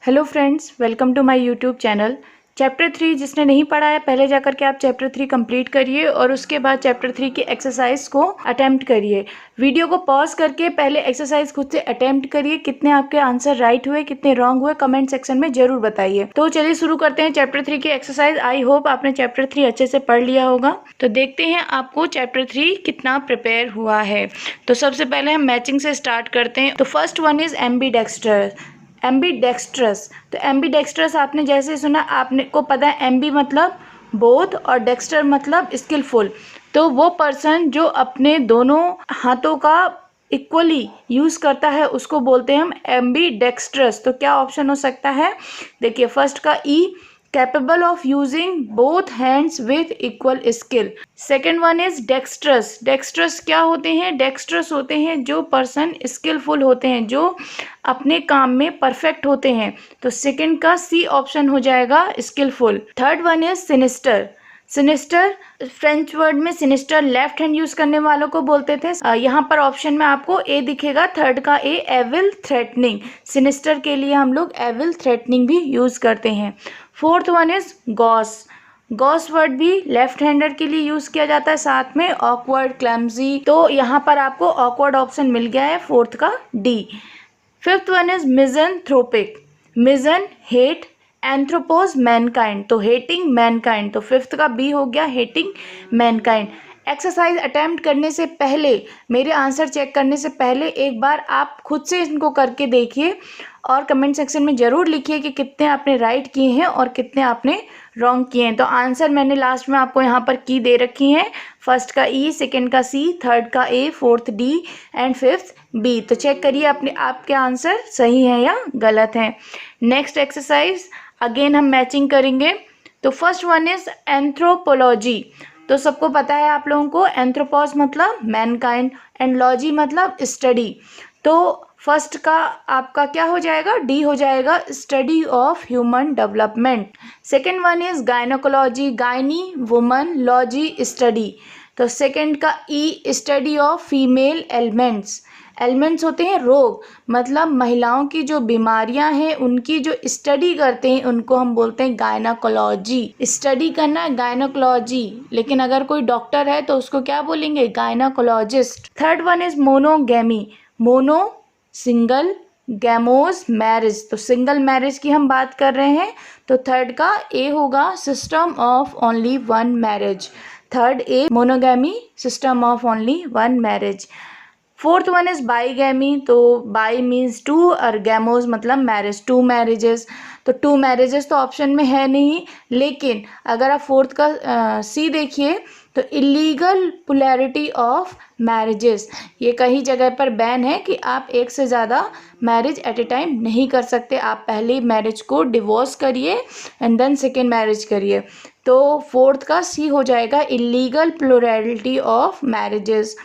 Hello friends, welcome to my YouTube channel. Chapter 3 जिसने नहीं पढ़ा है पहले जाकर के आप चैप्टर 3 कंप्लीट करिए और उसके बाद चैप्टर 3 की एक्सरसाइज को अटेम्प्ट करिए। वीडियो को पॉज करके पहले एक्सरसाइज खुद से अटेम्प्ट करिए। कितने आपके आंसर राइट हुए, कितने रॉन्ग हुए, कमेंट सेक्शन में जरूर बताइए। तो चलिए शुरू करते हैं चैप्टर 3 की एक्सरसाइज। आई होप आपने चैप्टर 3 अच्छे से पढ़ लिया होगा। तो देखते हैं आपको चैप्टर 3 कितना प्रिपेयर हुआ है। तो सबसे पहले हम मैचिंग से स्टार्ट करते हैं। तो first one is ambidextrous. Ambidextrous, तो एम्बीडेक्स्ट्रस आपने जैसे सुना, आपने को पता है एम्बी मतलब बोथ और डेक्स्टर मतलब स्किलफुल। तो वो पर्सन जो अपने दोनों हाथों का इक्वली यूज करता है उसको बोलते हैं हम एम्बीडेक्स्ट्रस। तो क्या ऑप्शन हो सकता है? देखिए फर्स्ट का E, capable of using both hands with equal skill. Second one is dextrous. Dextrous क्या होते हैं? डेक्स्ट्रस होते हैं जो पर्सन स्किलफुल होते हैं, जो अपने काम में परफेक्ट होते हैं। तो सेकंड का सी ऑप्शन हो जाएगा, skillful. Third one is sinister. Sinister, French word में सिनिस्टर लेफ्ट हैंड यूज करने वालों को बोलते थे। यहाँ पर ऑप्शन में आपको ए दिखेगा, थर्ड का ए, एविल थ्रेटनिंग। सिनिस्टर के लिए हम लोग एविल थ्रेटनिंग भी यूज करते हैं। Fourth one is Gauss. Gauss word भी लेफ्ट हैंडर के लिए यूज किया जाता है, साथ में ऑकवर्ड, क्लमजी। तो यहाँ पर आपको ऑकवर्ड ऑप्शन मिल गया है, फोर्थ का D. Fifth one is misanthropic. Misan hate, anthropos mankind, तो हेटिंग मैनकाइंड। तो फिफ्थ का बी हो गया, हेटिंग मैनकाइंड। एक्सरसाइज अटेम्प्ट करने से पहले, मेरे आंसर चेक करने से पहले एक बार आप खुद से इनको करके देखिए और कमेंट सेक्शन में ज़रूर लिखिए कि कितने आपने राइट किए हैं और कितने आपने रॉन्ग किए हैं। तो आंसर मैंने लास्ट में आपको यहाँ पर की दे रखी हैं। फर्स्ट का ई, सेकंड का सी, थर्ड का A, fourth D and fifth B. तो चेक करिए अपने आपके आंसर सही है या गलत हैं। नेक्स्ट एक्सरसाइज, अगेन हम मैचिंग करेंगे। तो फर्स्ट वन इज एंथ्रोपोलॉजी। तो सबको पता है आप लोगों को, एंथ्रोपोस मतलब मैनकाइंड एंड लॉजी मतलब स्टडी। तो फर्स्ट का आपका क्या हो जाएगा? डी हो जाएगा, study of human development. Second one is gynaecology, gyne woman, logy study. तो सेकेंड का E, study of female elements. Elements होते हैं रोग, मतलब महिलाओं की जो बीमारियां हैं उनकी जो स्टडी करते हैं उनको हम बोलते हैं गायनाकोलॉजी। स्टडी करना है गायनाकोलॉजी, लेकिन अगर कोई डॉक्टर है तो उसको क्या बोलेंगे? Gynaecologist. Third one is monogamy. Mono single, gamos marriage. तो सिंगल मैरिज की हम बात कर रहे हैं, तो थर्ड का ए होगा, system of only one marriage. Third A, monogamy, system of only one marriage. Fourth one is bigamy. तो बाई मीन्स टू और गैमोज मतलब मैरिज, टू मैरिजेस। तो टू मैरिजेस तो ऑप्शन में है नहीं, लेकिन अगर आप फोर्थ का सी देखिए तो इलीगल पोलैरिटी ऑफ मैरिजेस, ये कहीं जगह पर बैन है कि आप एक से ज़्यादा मैरिज एट ए टाइम नहीं कर सकते। आप पहले मैरिज को डिवोर्स करिए एंड देन सेकेंड मैरिज करिए। तो फोर्थ का सी हो जाएगा, illegal plurality of marriages.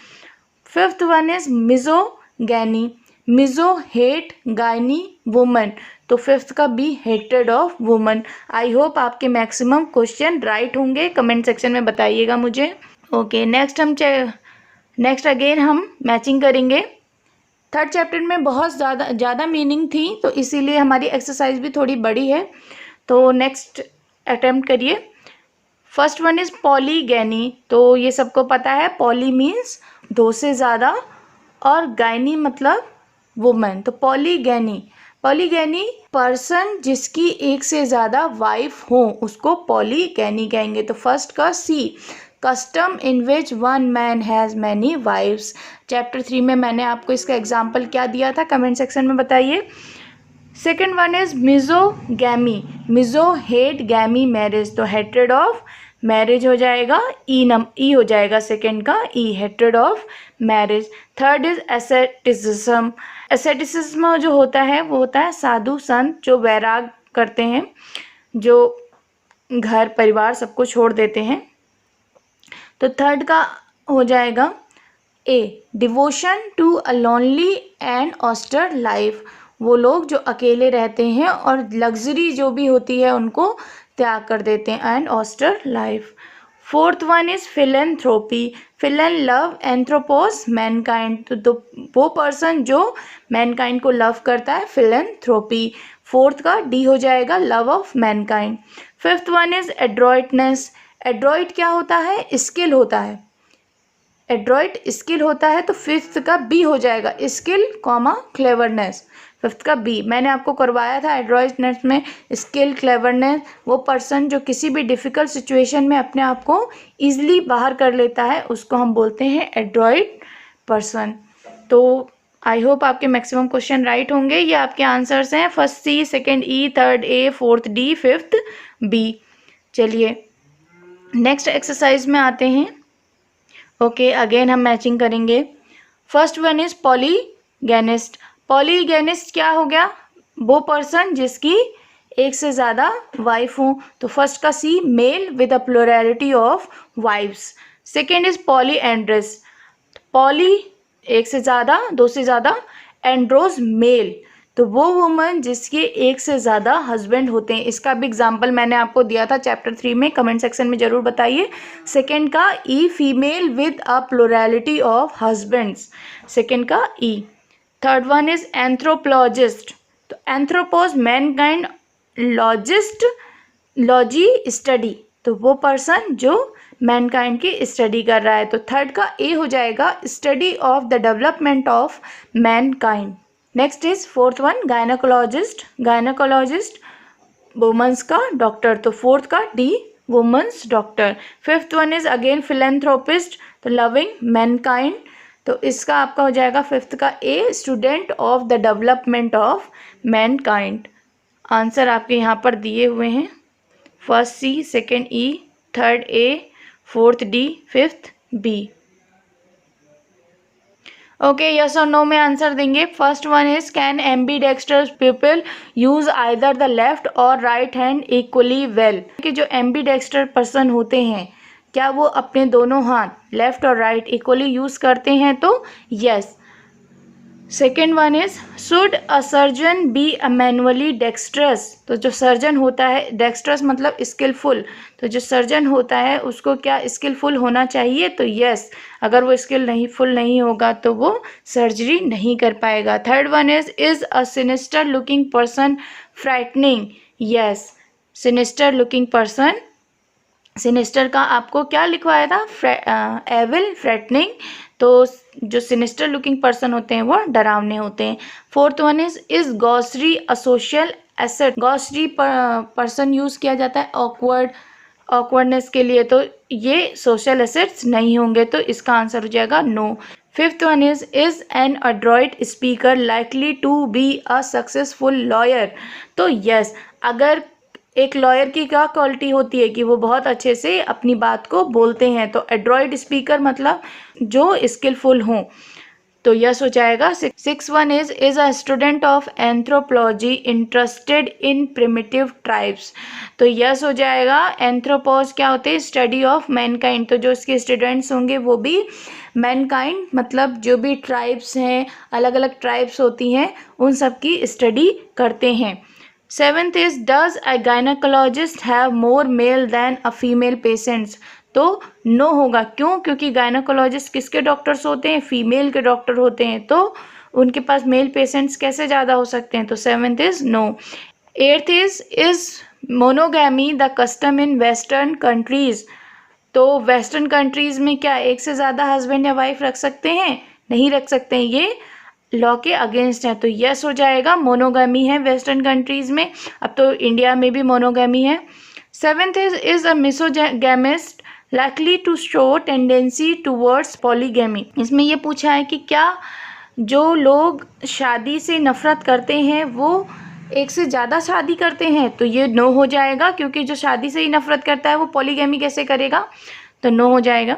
Fifth one is misogyny. Miso hate, gyne woman. तो फिफ्थ का B, hated of woman. I hope आपके मैक्सिमम क्वेश्चन राइट होंगे, कमेंट सेक्शन में बताइएगा मुझे। ओके, नेक्स्ट अगेन हम मैचिंग करेंगे। थर्ड चैप्टर में बहुत ज़्यादा मीनिंग थी, तो इसीलिए हमारी एक्सरसाइज भी थोड़ी बड़ी है। तो नेक्स्ट अटेम्प्ट करिए। First one is polygyny. तो ये सबको पता है, पॉली मीन्स दो से ज़्यादा और गायनी मतलब वुमन। तो पॉलीगैनी, पॉलीगैनी पर्सन जिसकी एक से ज़्यादा वाइफ हो उसको पॉलीगैनी कहेंगे। तो फर्स्ट का C, custom in which one man has many wifes. Chapter 3 में मैंने आपको इसका एग्जाम्पल क्या दिया था, कमेंट सेक्शन में बताइए। Second one is misogamy. Miso hate, gamy marriage. तो हेट्रेड ऑफ मैरिज हो जाएगा, ई हो जाएगा सेकेंड का E, hatred of marriage. Third is asceticism. Asceticism जो होता है वो होता है साधु संत जो वैराग करते हैं, जो घर परिवार सबको छोड़ देते हैं। तो थर्ड का हो जाएगा A, devotion to a lonely and austere life. वो लोग जो अकेले रहते हैं और लग्जरी जो भी होती है उनको त्याग कर देते हैं, and austere life. Fourth one is philanthropy. Philan love, anthropos mankind. तो वो पर्सन जो मैनकाइंड को लव करता है, फिलेंथ्रोपी। फोर्थ का डी हो जाएगा love of mankind. Fifth one is adroitness. Adroit क्या होता है? स्किल होता है। एड्रॉइट स्किल होता है, तो फिफ्थ का बी हो जाएगा स्किल कॉमा क्लेवरनेस। फिफ्थ का बी मैंने आपको करवाया था एड्रॉइटनेस में स्किल क्लेवरनेस, वो पर्सन जो किसी भी डिफ़िकल्ट सिचुएशन में अपने आप को ईजिली बाहर कर लेता है उसको हम बोलते हैं एड्रॉइट पर्सन। तो आई होप आपके मैक्सिमम क्वेश्चन राइट होंगे। ये आपके आंसर्स हैं, first C, second E, third A, fourth D, fifth B. चलिए नेक्स्ट एक्सरसाइज में आते हैं। ओके अगेन हम मैचिंग करेंगे। First one is polygynist. Polygynist क्या हो गया? वो पर्सन जिसकी एक से ज़्यादा वाइफ हो। तो फर्स्ट का C male with a plurality of wifes. Second is polyandrous. Poly एक से ज़्यादा, दो से ज़्यादा, एंड्रोस मेल तो वो वुमन जिसके एक से ज़्यादा हस्बैंड होते हैं। इसका भी एग्जाम्पल मैंने आपको दिया था चैप्टर 3 में, कमेंट सेक्शन में ज़रूर बताइए। सेकेंड का E female with a plurality of husbands, second का E. Third one is anthropologist. तो anthropos mankind, logist logy study, तो वो पर्सन जो मैनकाइंड की स्टडी कर रहा है। तो थर्ड का ए हो जाएगा study of the development of mankind. Next is fourth one gynaecologist. Gynaecologist women's का डॉक्टर, तो फोर्थ का D women's doctor. Fifth one is again philanthropist, तो लविंग मैनकाइंड, तो इसका आपका हो जाएगा फिफ्थ का A student of the development of mankind. Answer आपके यहाँ पर दिए हुए हैं, first C, second E, third A, fourth D, fifth B. Okay yes और नो में आंसर देंगे। First one is can ambidextrous people use either the left और राइट हैंड इक्वली वेल। कि जो एम्बीडेक्स्टर पर्सन होते हैं क्या वो अपने दोनों हाथ लेफ्ट और राइट इक्वली यूज करते हैं? तो yes. Second one is should a surgeon be a manually dextrous. तो जो सर्जन होता है, डेक्स्ट्रस मतलब स्किलफुल, तो जो सर्जन होता है उसको क्या स्किलफुल होना चाहिए? तो यस। अगर वो स्किलफुल नहीं होगा तो वो सर्जरी नहीं कर पाएगा। Third one is a sinister looking person frightening. Yes, sinister looking person, sinister का आपको क्या लिखवाया था? एविल, फ्रेटनिंग। तो जो सिनिस्टर लुकिंग पर्सन होते हैं वो डरावने होते हैं। Fourth one is gossiper a social asset. Gossiper person use किया जाता है ऑकवर्डनेस के लिए, तो ये सोशल एसेट्स नहीं होंगे, तो इसका आंसर हो जाएगा no. Fifth one is an adroit speaker likely to be a successful lawyer. तो यस, अगर एक लॉयर की क्या क्वालिटी होती है कि वो बहुत अच्छे से अपनी बात को बोलते हैं, तो एड्रॉइड स्पीकर मतलब जो स्किलफुल हों, तो यस हो जाएगा। Six one is a student of anthropology interested in primitive tribes. तो यस हो जाएगा। एंथ्रोपोज क्या होते हैं? स्टडी ऑफ मैनकाइंड, तो जो इसके स्टूडेंट्स होंगे वो भी मैनकाइंड मतलब जो भी ट्राइब्स हैं, अलग अलग ट्राइब्स होती हैं, उन सब की स्टडी करते हैं। Seventh is does a gynaecologist have more male than a female patients. तो नो होगा, क्यों? क्योंकि गायनेकोलॉजिस्ट किसके डॉक्टर्स होते हैं? फीमेल के डॉक्टर होते हैं, तो उनके पास मेल पेशेंट्स कैसे ज़्यादा हो सकते हैं? तो seventh is no. Eighth is monogamy the custom in western countries. तो वेस्टर्न कंट्रीज़ में क्या एक से ज़्यादा हस्बैंड या वाइफ रख सकते हैं? नहीं रख सकते हैं, ये लॉ के अगेंस्ट है, तो यस हो जाएगा। मोनोगैमी है वेस्टर्न कंट्रीज़ में, अब तो इंडिया में भी मोनोगैमी है। Seventh is a misogamist likely to show tendency towards polygamy. इसमें ये पूछा है कि क्या जो लोग शादी से नफरत करते हैं वो एक से ज़्यादा शादी करते हैं? तो ये नो हो जाएगा, क्योंकि जो शादी से ही नफरत करता है वो पॉलीगैमी कैसे करेगा? तो नो हो जाएगा।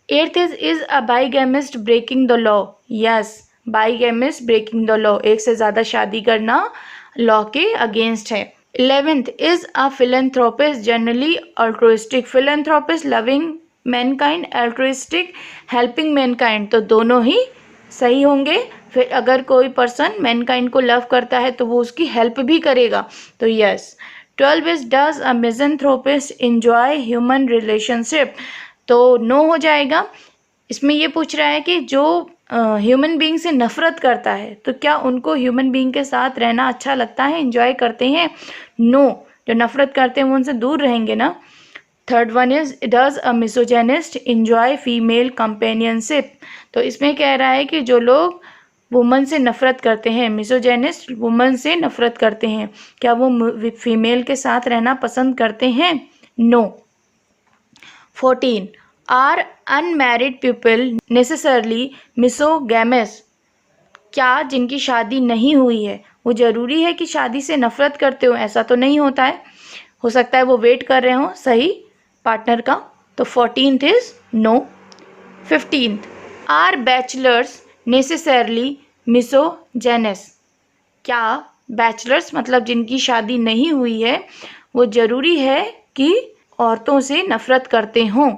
Eighth is a bigamist breaking the law. Yes, bigamist breaking the law, एक से ज़्यादा शादी करना लॉ के अगेंस्ट है। 11th is a philanthropist generally altruistic. Philanthropist loving Mankind, altruistic helping Mankind, तो दोनों ही सही होंगे। फिर अगर कोई पर्सन मैनकाइंड को लव करता है तो वो उसकी हेल्प भी करेगा, तो yes. 12 is does a misanthropist enjoy human relationship. तो नो हो जाएगा। इसमें ये पूछ रहा है कि जो ह्यूमन बीइंग से नफ़रत करता है तो क्या उनको ह्यूमन बीइंग के साथ रहना अच्छा लगता है, एंजॉय करते हैं? नो, जो नफ़रत करते हैं वो उनसे दूर रहेंगे ना। Third one is does a misogynist enjoy female companionship. तो इसमें कह रहा है कि जो लोग वुमन से नफ़रत करते हैं, मिसोजेनिस्ट वुमन से नफ़रत करते हैं, क्या वो फीमेल के साथ रहना पसंद करते हैं? No. 14 are unmarried people necessarily misogamous. क्या जिनकी शादी नहीं हुई है वो ज़रूरी है कि शादी से नफ़रत करते हो? ऐसा तो नहीं होता है, हो सकता है वो वेट कर रहे हो सही पार्टनर का। तो 14th is no. 15th are bachelors necessarily misogynous. क्या बैचलर्स मतलब जिनकी शादी नहीं हुई है वो ज़रूरी है कि औरतों से नफ़रत करते हों?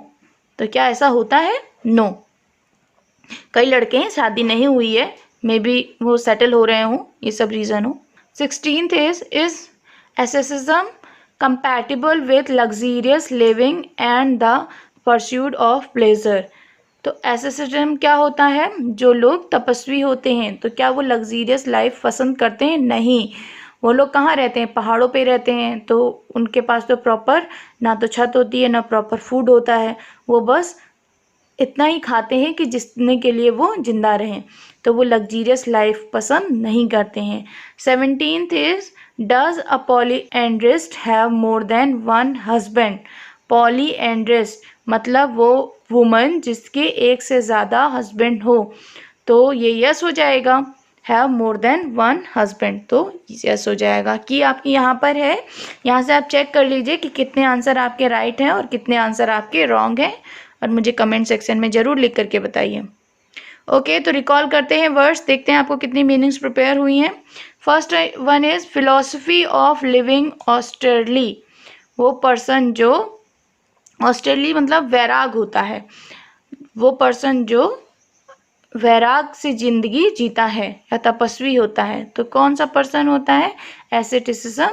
तो क्या ऐसा होता है? नो। कई लड़के हैं शादी नहीं हुई है, मे बी वो सेटल हो रहे हों, ये सब रीज़न हो। 16th is asceticism compatible with luxurious living and the pursuit of pleasure। तो एसेसिज्म क्या होता है? जो लोग तपस्वी होते हैं तो क्या वो लग्जीरियस लाइफ पसंद करते हैं? नहीं। वो लोग कहाँ रहते हैं? पहाड़ों पे रहते हैं, तो उनके पास तो प्रॉपर ना तो छत होती है ना प्रॉपर फूड होता है, वो बस इतना ही खाते हैं कि जिसने के लिए वो जिंदा रहें, तो वो लग्जीरियस लाइफ पसंद नहीं करते हैं। 17th is does a polyandrist have more than one husband. Polyandrist मतलब वो वुमन जिसके एक से ज़्यादा हस्बैंड हो, तो ये यस हो जाएगा। Have more than one husband तो यस हो जाएगा। कि आपकी यहाँ पर है, यहाँ से आप चेक कर लीजिए कि कितने आंसर आपके राइट हैं और कितने आंसर आपके रॉन्ग हैं, और मुझे कमेंट सेक्शन में ज़रूर लिख करके बताइए। ओके, तो रिकॉल करते हैं वर्ड्स, देखते हैं आपको कितनी मीनिंग्स प्रिपेयर हुई हैं। First one is philosophy of living austerely. वो पर्सन जो ऑस्ट्रेली मतलब वैराग होता है, वो पर्सन जो वैराग से जिंदगी जीता है या तपस्वी होता है, तो कौन सा पर्सन होता है? Asceticism.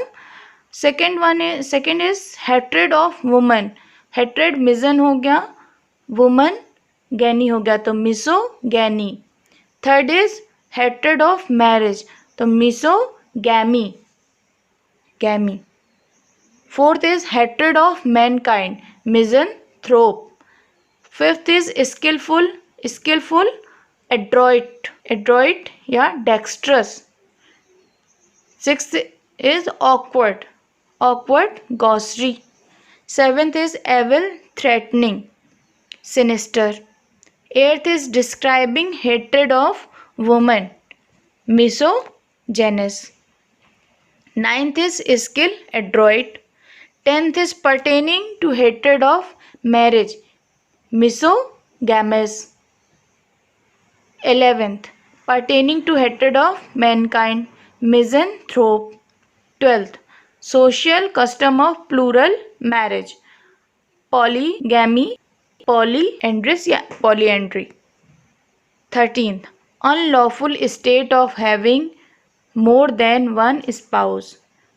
Second is hatred of woman. Hatred मिजन हो गया, वुमन गैनी हो गया, तो misogyny. Third is hatred of marriage, तो misogamy gamy. Fourth is hatred of mankind, misanthrope. Fifth is skillful adroit या dexterous. Sixth is awkward gaucherie. Seventh is evil threatening, sinister. Eighth is describing hatred of woman, misogynous. Ninth is skill adroit. 10th is pertaining to hatred of marriage, misogamous. 11th pertaining to hatred of mankind, misanthrope. 12th social custom of plural marriage, polygamy, polyandrous या polyandry. 13th unlawful state of having more than one spouse,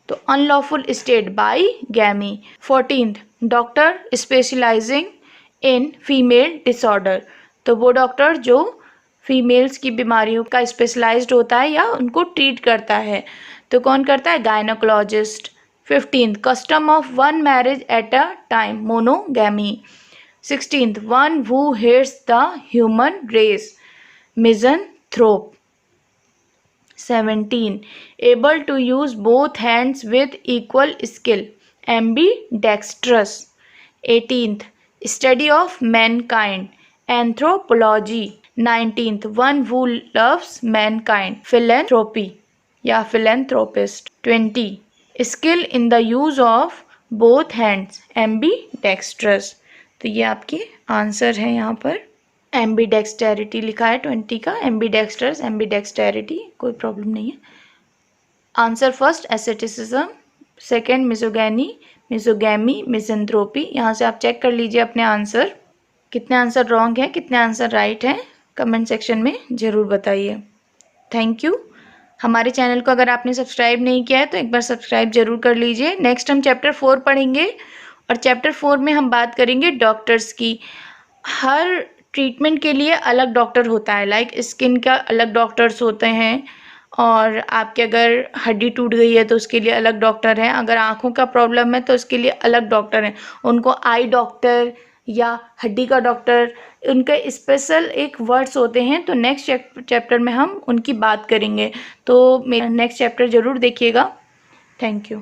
तो unlawful state by गैमी। 14th doctor specialising in female disorder, तो वो doctor जो females की बीमारियों का specialised होता है या उनको ट्रीट करता है, तो कौन करता है? Gynaecologist. 15th custom of one marriage at a time, monogamy. 16th one who hates the human race, misanthrope. 17 able to use both hands with equal skill, ambidextrous. 18th study of mankind, anthropology. 19th one who loves mankind, philanthropy या philanthropist. 20 skill in the use of both hands, ambidextrous। तो ये आपके answer है, यहाँ पर एम्बीडेक्सटेरिटी लिखा है 20 का, एम्बीडेक्स्टर्स एम्बीडेक्सटेरिटी, कोई प्रॉब्लम नहीं है। Answer first asceticism, second misogyny, misogamy, misanthropy. यहाँ से आप चेक कर लीजिए अपने आंसर, कितने आंसर रॉन्ग हैं कितने आंसर राइट हैं, कमेंट सेक्शन में ज़रूर बताइए। Thank you. हमारे चैनल को अगर आपने सब्सक्राइब नहीं किया है तो एक बार सब्सक्राइब जरूर कर लीजिए। नेक्स्ट हम चैप्टर 4 पढ़ेंगे और चैप्टर 4 में हम बात करेंगे डॉक्टर्स की। हर ट्रीटमेंट के लिए अलग डॉक्टर होता है, लाइक स्किन का अलग डॉक्टर्स होते हैं, और आपके अगर हड्डी टूट गई है तो उसके लिए अलग डॉक्टर हैं, अगर आँखों का प्रॉब्लम है तो उसके लिए अलग डॉक्टर हैं। उनको आई डॉक्टर या हड्डी का डॉक्टर, उनके स्पेशल एक वर्ड्स होते हैं। तो नेक्स्ट चैप्टर में हम उनकी बात करेंगे, तो मेरा नेक्स्ट चैप्टर ज़रूर देखिएगा। Thank you.